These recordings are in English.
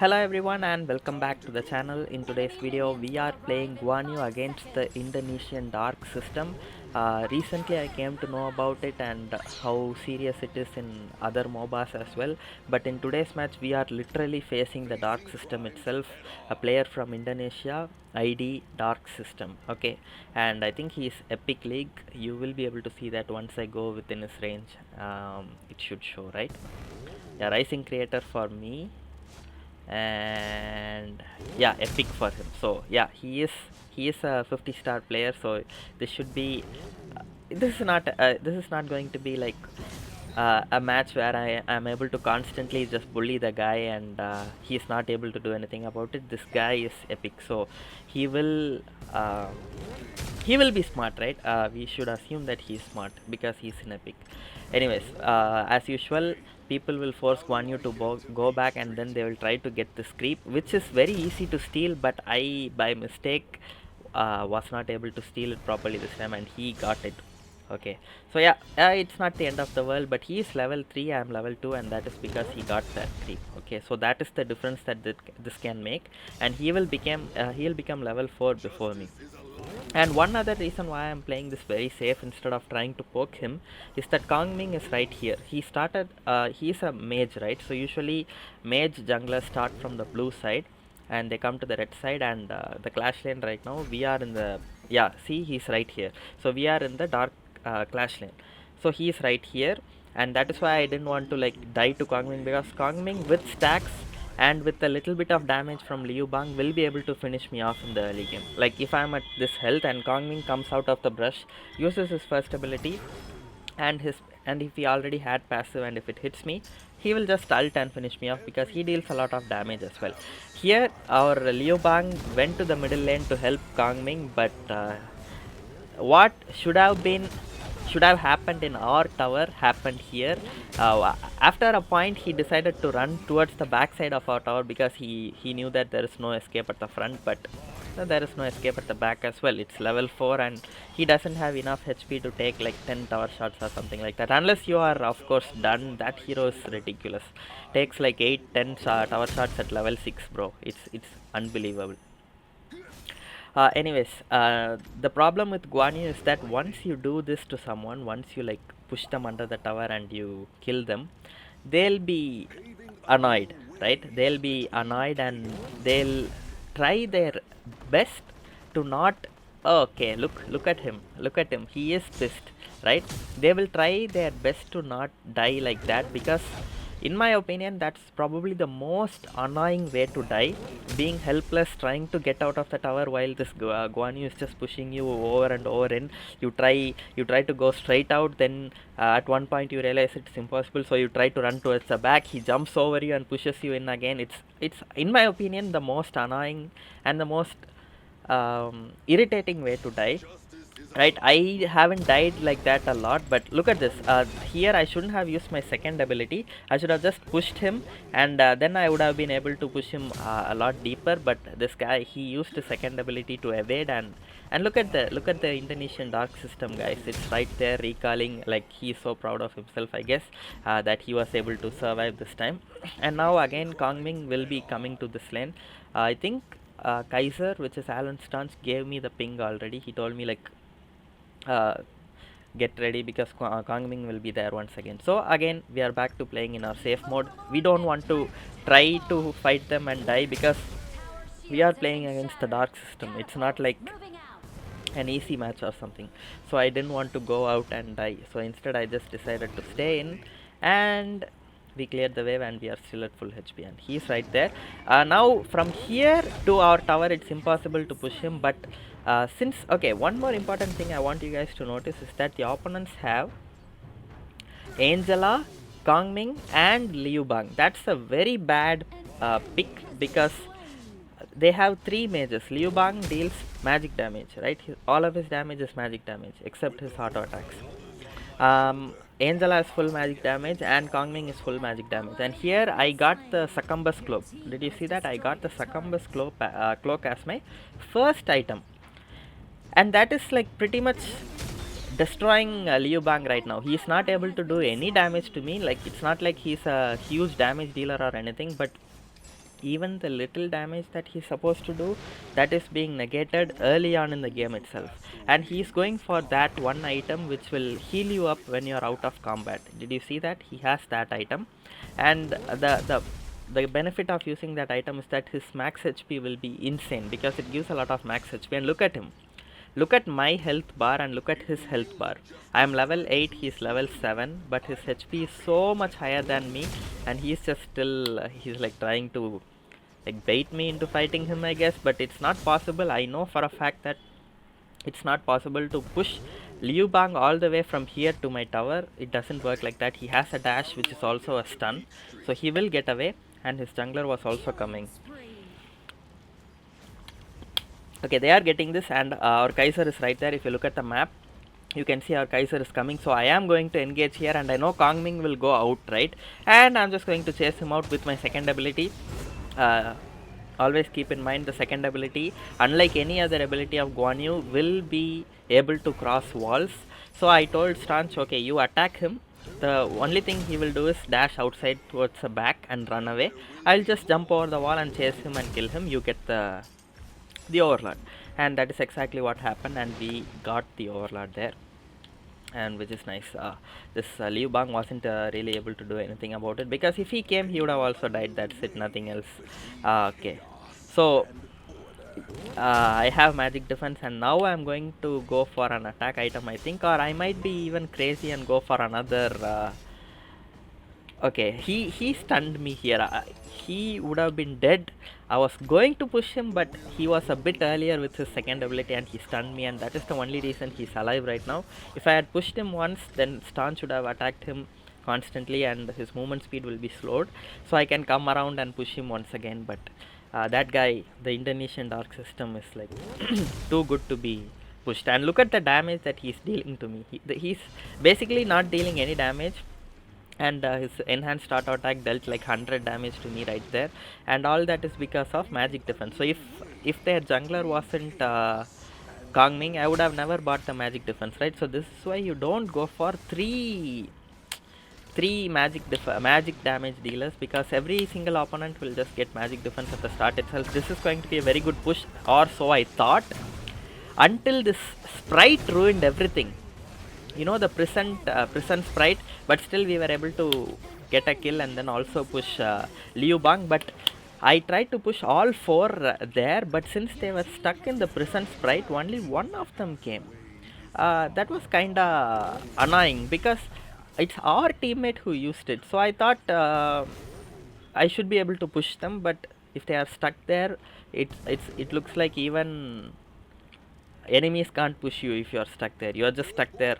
Hello everyone and welcome back to the channel. In today's video we are playing Guan against the Indonesian dark system. Recently I came to know about it and how serious it is in other MOBAs as well, but in today's match we are literally facing the dark system itself, a player from Indonesia, ID dark system. Okay, and I think he is epic league. You will be able to see that once I go within his range. It should show, right? Yeah, rising creator for me, and yeah, epic for him. So yeah, he is a 50-star player, so this should be this is not going to be like a match where I am able to constantly just bully the guy and he is not able to do anything about it. This guy is epic, so he will uh, he will be smart, right? We should assume that he's smart because he's in epic. Anyways, as usual, people will force Guan Yu to go back and then they will try to get this creep, which is very easy to steal, but I by mistake was not able to steal it properly this time and he got it. Okay, so yeah, it's not the end of the world, but he is level 3, I am level 2, and that is because he got that creep. Okay, so that is the difference that this can make, and he will become level 4 before me. And one other reason why I'm playing this very safe instead of trying to poke him is that Kong Ming is right here. He's a mage, right? So usually mage junglers start from the blue side and they come to the red side, and the clash lane right now we are in the, yeah, see, he's right here. So we are in the dark clash lane. So he's right here, and that is why I didn't want to like die to Kong Ming, because Kong Ming with stacks and with a little bit of damage from Liu Bang will be able to finish me off in the early game. Like if I'm at this health and Kong Ming comes out of the brush, uses his first ability, and if he already had passive and if it hits me, he will just ult and finish me off because he deals a lot of damage as well. Here our Liu Bang went to the middle lane to help Kong Ming, but what should have happened in our tower happened here. After a point he decided to run towards the backside of our tower because he knew that there is no escape at the front, but there is no escape at the back as well. It's level 4 and he doesn't have enough HP to take like 10 tower shots or something like that, unless you are of course done. That hero is ridiculous, takes like 8-10 tower shots at level 6, bro. It's unbelievable. Anyways, the problem with Guan Yu is that once you do this to someone, once you like push them under the tower and you kill them, they'll be annoyed, right? They'll be annoyed and they'll try their best to not. Oh, okay, look at him. Look at him. He is pissed, right? They will try their best to not die like that because in my opinion that's probably the most annoying way to die, being helpless trying to get out of the tower while this Guan Yu is just pushing you over and over in. You try to go straight out, then at one point you realize it's impossible, so you try to run towards the back, he jumps over you and pushes you in again. It's in my opinion the most annoying and the most irritating way to die, right? I haven't died like that a lot, but look at this. Here I shouldn't have used my second ability. I should have just pushed him, and then I would have been able to push him a lot deeper, but this guy, he used the second ability to evade, and look at the Indonesian dark system, guys. It's right there recalling, like he's so proud of himself, I guess, that he was able to survive this time. And now again Kong Ming will be coming to this lane. I think Kaiser, which is Alan Stance, gave me the ping already. He told me like uh, get ready because Kong Ming will be there once again. So again we are back to playing in our safe mode. We don't want to try to fight them and die because we are playing against the dark system. It's not like an easy match or something, so I didn't want to go out and die. So instead I just decided to stay in, and we cleared the wave and we are still at full HP and he's right there. Now from here to our tower it's impossible to push him, but since, okay, one more important thing I want you guys to notice is that the opponents have Angela, Kong Ming and Liu Bang. That's a very bad pick because they have 3 mages. Liu Bang deals magic damage, right? All of his damage is magic damage except his auto attacks. Angela has full magic damage and Kong Ming is full magic damage. And here I got the Succumbus Cloak. Did you see that? I got the Succumbus Cloak as my first item. And that is like pretty much destroying Liu Bang right now. He is not able to do any damage to me. Like it's not like he's a huge damage dealer or anything, but even the little damage that he's supposed to do, that is being negated early on in the game itself. And he's going for that one item which will heal you up when you're out of combat. Did you see that? He has that item, and the benefit of using that item is that his max HP will be insane because it gives a lot of max HP. And look at him. Look at my health bar and look at his health bar. I am level 8, he's level 7, but his HP is so much higher than me, and he's just still, he's like trying to like bait me into fighting him, I guess, but it's not possible. I know for a fact that it's not possible to push Liu Bang all the way from here to my tower. It doesn't work like that. He has a dash which is also a stun, so he will get away, and his jungler was also coming. Okay, they are getting this, and our Kaiser is right there. If you look at the map, you can see our Kaiser is coming, so I am going to engage here, and I know Kong Ming will go out, right? And I'm just going to chase him out with my second ability. Always keep in mind the second ability, unlike any other ability of Guan Yu, will be able to cross walls. So I told Stanch, okay, you attack him. The only thing he will do is dash outside towards the back and run away. I'll just jump over the wall and chase him and kill him. You get the overlord, and that is exactly what happened, and we got the overlord there, and which is nice. This Liu Bang wasn't really able to do anything about it, because if he came he would have also died. That's it, nothing else. Okay, so I have magic defense, and now I'm going to go for an attack item, I think, or I might be even crazy and go for another okay, he stunned me here. He would have been dead. I was going to push him, but he was a bit earlier with his second ability and he stunned me, and that is the only reason he's alive right now. If I had pushed him once, then Stan should have attacked him constantly and his movement speed will be slowed, so I can come around and push him once again. But that guy, the Indonesian dark system, is like too good to be pushed. And look at the damage that he's dealing to me. He's basically not dealing any damage, and his enhanced auto attack dealt like 100 damage to me right there, and all that is because of magic defense. So if their jungler wasn't Kong Ming, I would have never bought the magic defense, right? So this is why you don't go for three magic damage dealers, because every single opponent will just get magic defense at the start itself. This is going to be a very good push, or so I thought, until this sprite ruined everything. You know, the prison sprite, but still we were able to get a kill and then also push Liu Bang. But I tried to push all four there, but since they were stuck in the prison sprite, only one of them came. That was kinda annoying, because it's our teammate who used it. So I thought I should be able to push them, but if they are stuck there, it looks like even enemies can't push you if you are stuck there. You are just stuck there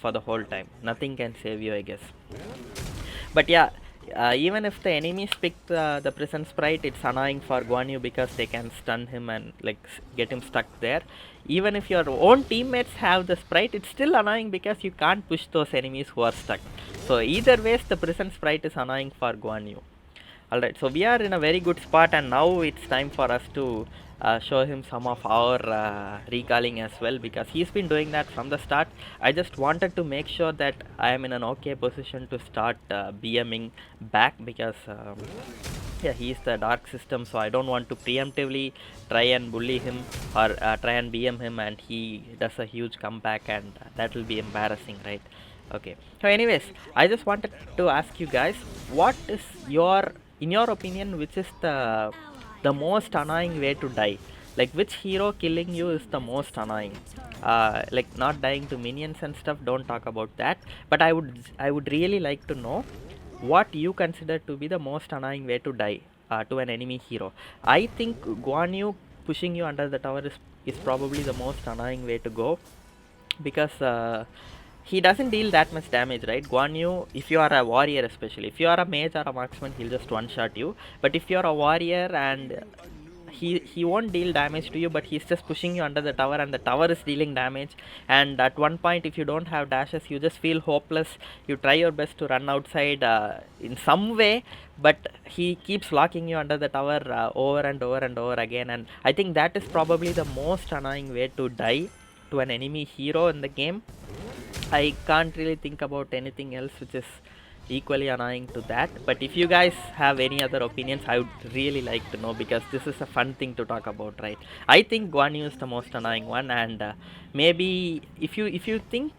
for the whole time. Nothing can save you, I guess. But yeah, even if the enemies pick the prison sprite, it's annoying for Guan Yu because they can stun him and like get him stuck there. Even if your own teammates have the sprite, it's still annoying because you can't push those enemies who are stuck. So either ways, the prison sprite is annoying for Guan Yu. Alright, so we are in a very good spot, and now it's time for us to show him some of our recalling as well, because he's been doing that from the start. I just wanted to make sure that I am in an okay position to start BMing back, because yeah, he's the dark system, so I don't want to preemptively try and bully him or try and BM him and he does a huge comeback, and that will be embarrassing, right? Okay, so anyways, I just wanted to ask you guys, what is in your opinion, which is the most annoying way to die? Like, which hero killing you is the most annoying? Like, not dying to minions and stuff, don't talk about that, but I would really like to know what you consider to be the most annoying way to die to an enemy hero. I think Guan Yu pushing you under the tower is probably the most annoying way to go, because he doesn't deal that much damage, right? Guan Yu, if you are a warrior especially, if you are a mage or a marksman, he'll just one-shot you. But if you're a warrior and he won't deal damage to you, but he's just pushing you under the tower and the tower is dealing damage, and at one point, if you don't have dashes, you just feel hopeless. You try your best to run outside in some way, but he keeps locking you under the tower over and over and over again, and I think that is probably the most annoying way to die to an enemy hero in the game. I can't really think about anything else which is equally annoying to that. But if you guys have any other opinions, I would really like to know, because this is a fun thing to talk about, right? I think Guan Yu is the most annoying one, and maybe if you think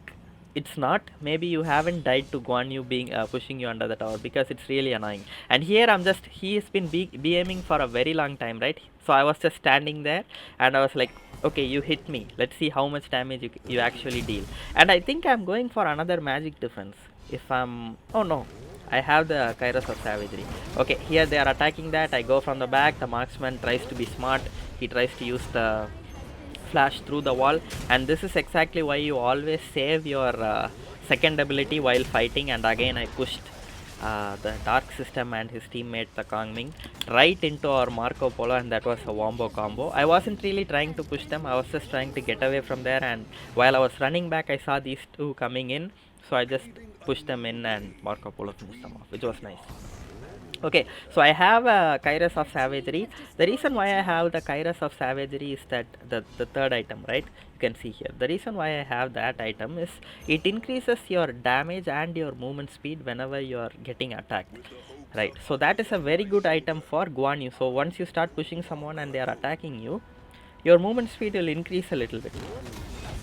it's not, maybe you haven't died to Guan Yu being pushing you under the tower, because it's really annoying. And here he has been BMing for a very long time, right? So I was just standing there and I was like, okay, you hit me, let's see how much damage you actually deal. And I think I'm going for another magic defense. If I'm, oh no, I have the Kairos of Savagery. Okay, here they are attacking that. I go from the back. The marksman tries to be smart. He tries to use the flash through the wall, and this is exactly why you always save your second ability while fighting. And again I pushed the Dark System and his teammate the Kongming right into our Marco Polo, and that was a wombo combo. I wasn't really trying to push them, I was just trying to get away from there, and while I was running back I saw these two coming in, so I just pushed them in and Marco Polo finished them off, which was nice. Okay, so I have a Kairos of Savagery. The reason why I have the Kairos of Savagery is that the third item, right? You can see here. The reason why I have that item is it increases your damage and your movement speed whenever you are getting attacked, right? So that is a very good item for Guan Yu. So once you start pushing someone and they are attacking you, your movement speed will increase a little bit.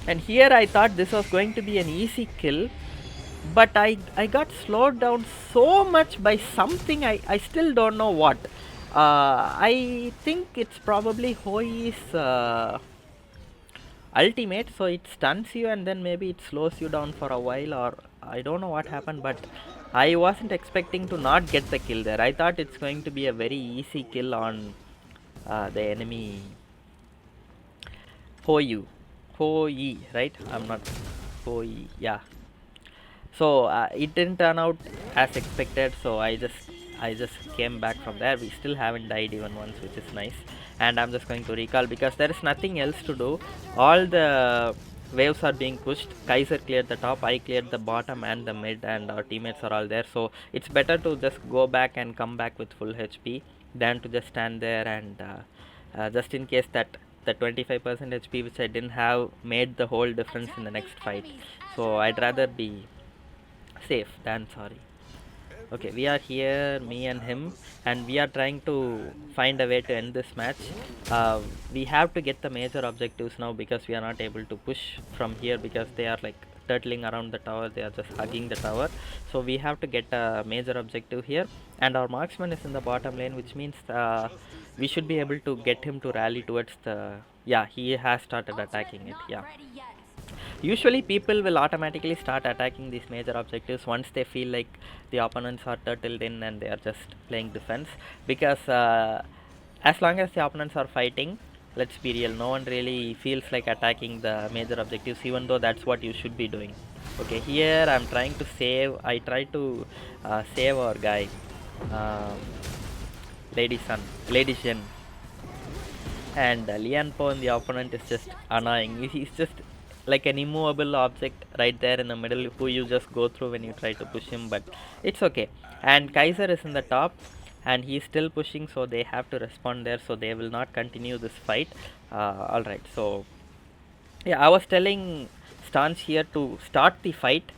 And here I thought this was going to be an easy kill, but I got slowed down so much by something. I still don't know what. I think it's probably Hoi's ultimate, so it stuns you and then maybe it slows you down for a while, or I don't know what happened, but I wasn't expecting to not get the kill there. I thought it's going to be a very easy kill on the enemy Hoi, right? I'm not Hoi, yeah. So it didn't turn out as expected, so I just came back from there. We still haven't died even once, which is nice. And I'm just going to recall because there is nothing else to do. All the waves are being pushed. Kaiser cleared the top, I cleared the bottom and the mid, and our teammates are all there. So it's better to just go back and come back with full HP than to just stand there and just in case that the 25% HP which I didn't have made the whole difference in the next fight. So I'd rather be safe than sorry. Okay, we are here, me and him, and we are trying to find a way to end this match. We have to get the major objectives now because we are not able to push from here because they are like turtling around the tower, they are just hugging the tower. So we have to get a major objective here, and our marksman is in the bottom lane, which means we should be able to get him to rally towards the, yeah, he has started attacking it, yeah. Usually people will automatically start attacking these major objectives once they feel like the opponents are turtled in and they are just playing defense, because as long as the opponents are fighting, let's be real, no one really feels like attacking the major objectives, even though that's what you should be doing. Okay, here I'm trying to save, I try to save our guy, Lady Shen, and Lian Po in the opponent is just annoying. He's just like an immovable object right there in the middle who you just go through when you try to push him, but it's okay. And Kaiser is in the top and he's still pushing, so they have to respond there, so they will not continue this fight. Alright, so yeah, I was telling Stance here to start the fight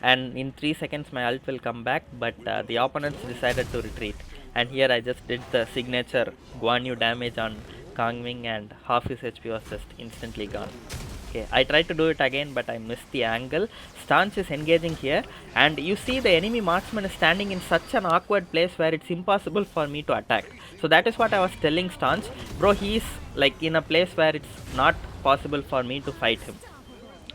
and in 3 seconds my ult will come back, but the opponents decided to retreat, and here I just did the signature Guan Yu damage on Kongming and half his HP was just instantly gone. Okay, I tried to do it again, but I missed the angle. Stance is engaging here, and you see the enemy marksman is standing in such an awkward place where it's impossible for me to attack. So that is what I was telling Stance, bro, he is like in a place where it's not possible for me to fight him.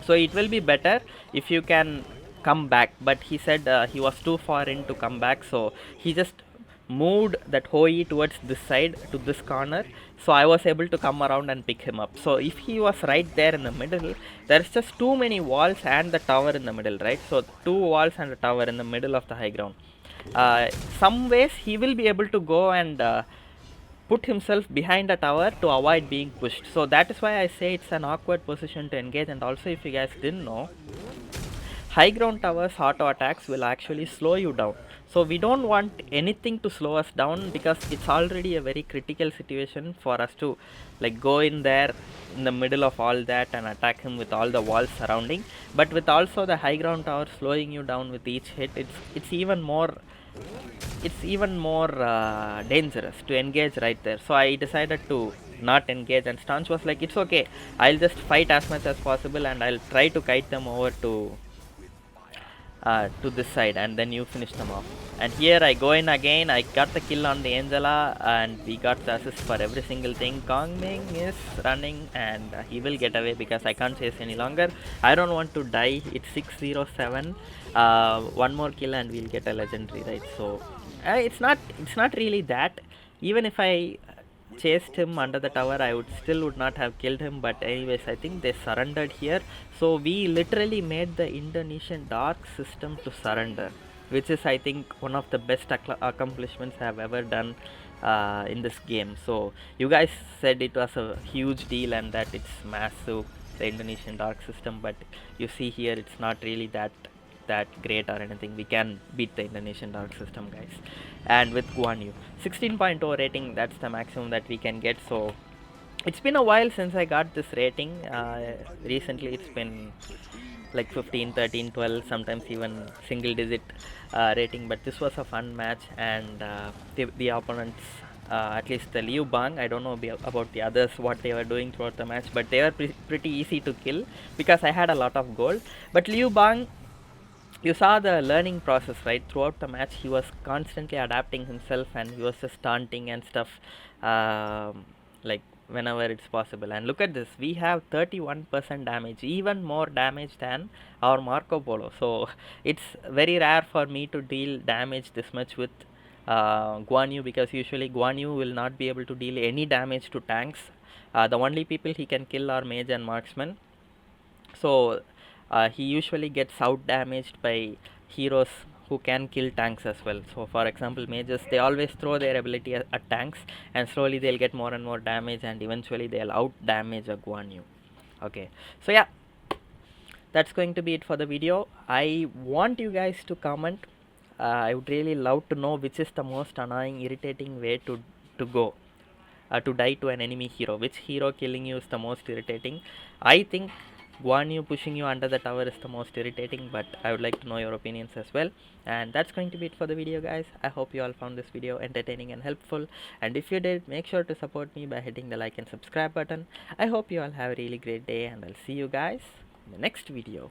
So it will be better if you can come back, but he said he was too far in to come back, so he just moved that Hoi towards this side to this corner, so I was able to come around and pick him up. So if he was right there in the middle, there's just too many walls and the tower in the middle, right? So 2 walls and a tower in the middle of the high ground. Some ways he will be able to go and put himself behind a tower to avoid being pushed. So that is why I say it's an awkward position to engage. And also, if you guys didn't know, high ground towers auto attacks will actually slow you down. So we don't want anything to slow us down, because it's already a very critical situation for us to like go in there in the middle of all that and attack him with all the walls surrounding. But with also the high ground tower slowing you down with each hit, it's even more dangerous to engage right there. So I decided to not engage, and Stanch was like, it's okay, I'll just fight as much as possible and I'll try to kite them over to this side, and then you finish them off. And here I go in again, I got the kill on the Angela, and we got the assist for every single thing. Kong Ming is running, and he will get away because I can't chase any longer. I don't want to die. It's 607. One more kill and we'll get a legendary, right? So it's not really that. Even if I chased him under the tower, I would not have killed him. But anyways, I think they surrendered here. So we literally made the Indonesian dark system to surrender, which is, I think, one of the best accomplishments I have ever done in this game. So you guys said it was a huge deal and that it's massive, the Indonesian dark system, but you see here it's not really that great or anything. We can beat the Indonesian dark system, guys. And with Guan 16.0 rating, that's the maximum that we can get. So it's been a while since I got this rating. Recently it's been like 15, 13, 12, sometimes even single digit rating, but this was a fun match. And the opponents, at least the Liu Bang, I don't know about the others what they were doing throughout the match, but they were pretty easy to kill because I had a lot of gold. But Liu Bang, you saw the learning process, right? Throughout the match he was constantly adapting himself, and he was just taunting and stuff, like whenever it's possible. And look at this, we have 31% damage, even more damage than our Marco Polo. So it's very rare for me to deal damage this much with Guan Yu, because usually Guan Yu will not be able to deal any damage to tanks. The only people he can kill are mage and marksman. So he usually gets out damaged by heroes who can kill tanks as well. So for example, mages, they always throw their ability at tanks, and slowly they'll get more and more damage, and eventually they'll out damage a Guan Yu. Okay, so yeah, that's going to be it for the video. I want you guys to comment. I would really love to know which is the most annoying, irritating way to go to die to an enemy hero. Which hero killing you is the most irritating? I think Guan Yu pushing you under the tower is the most irritating, but I would like to know your opinions as well. And that's going to be it for the video, guys. I hope you all found this video entertaining and helpful, and if you did, make sure to support me by hitting the like and subscribe button. I hope you all have a really great day, and I'll see you guys in the next video.